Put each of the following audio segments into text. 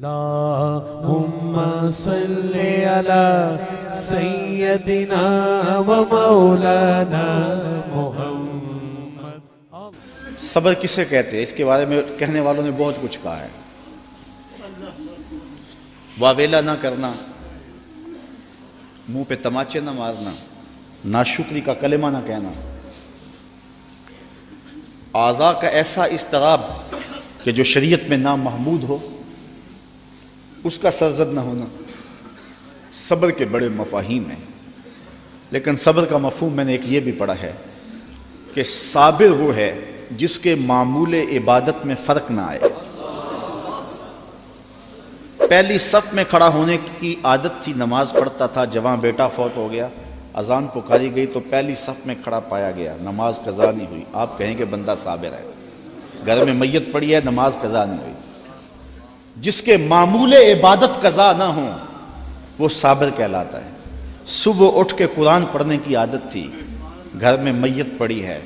اللہم صلی علی سیدنا و مولانا محمد۔ صبر کسے کہتے ہیں؟ اس کے بارے میں کہنے والوں نے بہت کچھ کہا ہے۔ واویلا نہ کرنا، منہ پہ تماچے نہ مارنا، ناشکری کا کلمہ نہ کہنا، اعضاء کا ایسا اضطراب کہ جو شریعت میں نامحمود ہو اس کا سرزد نہ ہونا، صبر کے بڑے مفاہیم ہیں۔ لیکن صبر کا مفہوم میں نے ایک یہ بھی پڑھا ہے کہ صابر وہ ہے جس کے معمول عبادت میں فرق نہ آئے۔ پہلی صف میں کھڑا ہونے کی عادت تھی، نماز پڑھتا تھا، جوان بیٹا فوت ہو گیا، اذان پکاری گئی تو پہلی صف میں کھڑا پایا گیا، نماز قضا نہیں ہوئی، آپ کہیں کہ بندہ صابر ہے۔ گھر میں میت پڑی ہے، نماز قضا نہیں ہوئی، جس کے معمول عبادت قضا نہ ہوں وہ صابر کہلاتا ہے۔ صبح اٹھ کے قرآن پڑھنے کی عادت تھی، گھر میں میت پڑی ہے،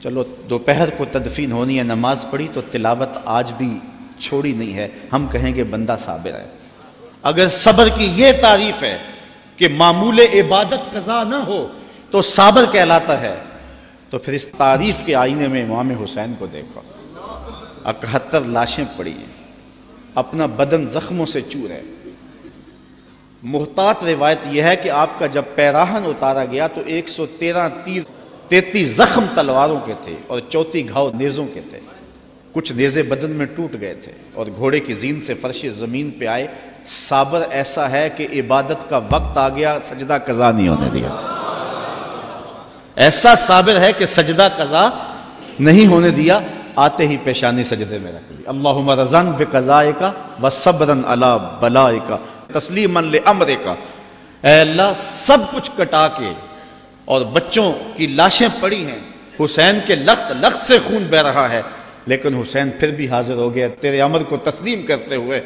چلو دوپہر کو تدفین ہونی ہے، نماز پڑھی تو تلاوت آج بھی چھوڑی نہیں ہے، ہم کہیں کہ بندہ صابر ہے۔ اگر صبر کی یہ تعریف ہے کہ معمول عبادت قضا نہ ہو تو صابر کہلاتا ہے، تو پھر اس تعریف کے آئینے میں امام حسین کو دیکھو، 71 لاشیں پڑی ہیں، اپنا بدن زخموں سے چور ہے۔ محتاط روایت یہ ہے کہ آپ کا جب پیراہن اتارا گیا تو 113 تیر، 33 زخم تلواروں کے تھے اور 34 گھاؤ نیزوں کے تھے، کچھ نیزے بدن میں ٹوٹ گئے تھے، اور گھوڑے کی زین سے فرش زمین پہ آئے۔ صابر ایسا ہے کہ عبادت کا وقت آ گیا، سجدہ قضا نہیں ہونے دیا۔ ایسا صابر ہے کہ سجدہ قضا نہیں ہونے دیا، آتے ہی پیشانی سجدے میں رکھ لی۔ اللہم رضن بقضائک و صبرن علی بلائک تسلیما لامرک۔ اے اللہ، سب کچھ کٹا کے، اور بچوں کی لاشیں پڑی ہیں، حسین کے لخت لخت سے خون بہ رہا ہے، لیکن حسین پھر بھی حاضر ہو گیا تیرے امر کو تسلیم کرتے ہوئے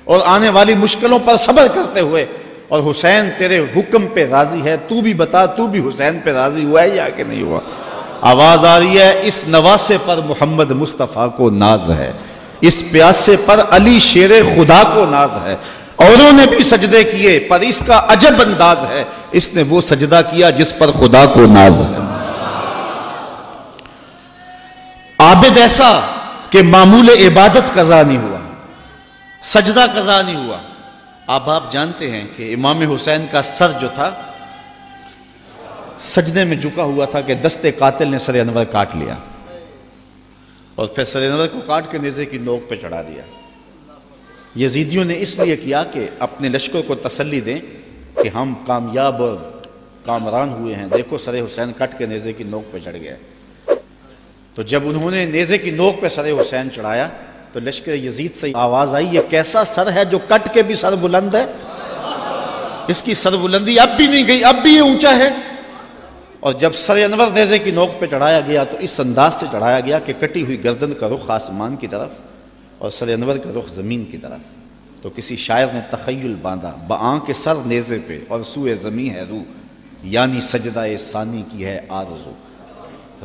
اور آنے والی مشکلوں پر صبر کرتے ہوئے، اور حسین تیرے حکم پہ راضی ہے، تو بھی بتا، تو بھی حسین پہ راضی ہوا ہے یا کہ نہیں ہوا؟ آواز آ رہی ہے، اس نواسے پر محمد مصطفیٰ کو ناز ہے، اس پیاسے پر علی شیر خدا کو ناز ہے۔ اوروں نے بھی سجدے کیے پر اس کا عجب انداز ہے، اس نے وہ سجدہ کیا جس پر خدا کو ناز ہے۔ عابد ایسا کہ معمول عبادت قضا نہیں ہوا، سجدہ قضا نہیں ہوا۔ اب آپ جانتے ہیں کہ امام حسین کا سر جو تھا سجدے میں جھکا ہوا تھا کہ دست قاتل نے سر انور کاٹ لیا، اور پھر سر انور کو کاٹ کے نیزے کی نوک پہ چڑھا دیا۔ یزیدیوں نے اس لیے کیا کہ اپنے لشکر کو تسلی دیں کہ ہم کامیاب اور کامران ہوئے ہیں، دیکھو سر حسین کٹ کے نیزے کی نوک پہ چڑھ گیا۔ تو جب انہوں نے نیزے کی نوک پہ سر حسین چڑھایا تو لشکر یزید سے آواز آئی، یہ کیسا سر ہے جو کٹ کے بھی سر بلند ہے؟ اس کی سر بلندی اب بھی نہیں گئی، اب بھی یہ اونچا ہے۔ اور جب سر انور نیزے کی نوک پہ چڑھایا گیا تو اس انداز سے چڑھایا گیا کہ کٹی ہوئی گردن کا رخ آسمان کی طرف اور سر انور کا رخ زمین کی طرف۔ تو کسی شاعر نے تخیل باندھا، بآں کے سر نیزے پہ اور سوئے زمین ہے روح، یعنی سجدہ ثانی کی ہے آرزو۔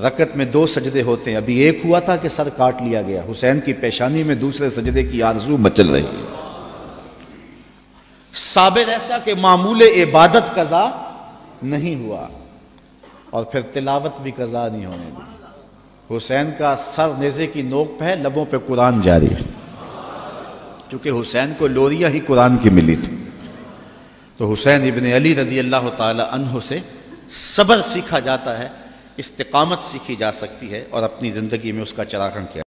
رکعت میں 2 سجدے ہوتے ہیں، ابھی ایک ہوا تھا کہ سر کاٹ لیا گیا، حسین کی پیشانی میں دوسرے سجدے کی آرزو مچل رہی ہے۔ صابر ایسا کہ معمول عبادت قضا نہیں ہوا، اور پھر تلاوت بھی قضا نہیں ہونے دی۔ حسین کا سر نیزے کی نوک پہ ہے، لبوں پہ قرآن جاری ہے، چونکہ حسین کو لوریاں ہی قرآن کی ملی تھی۔ تو حسین ابن علی رضی اللہ تعالی عنہ سے صبر سیکھا جاتا ہے، استقامت سیکھی جا سکتی ہے، اور اپنی زندگی میں اس کا چراغاں کیا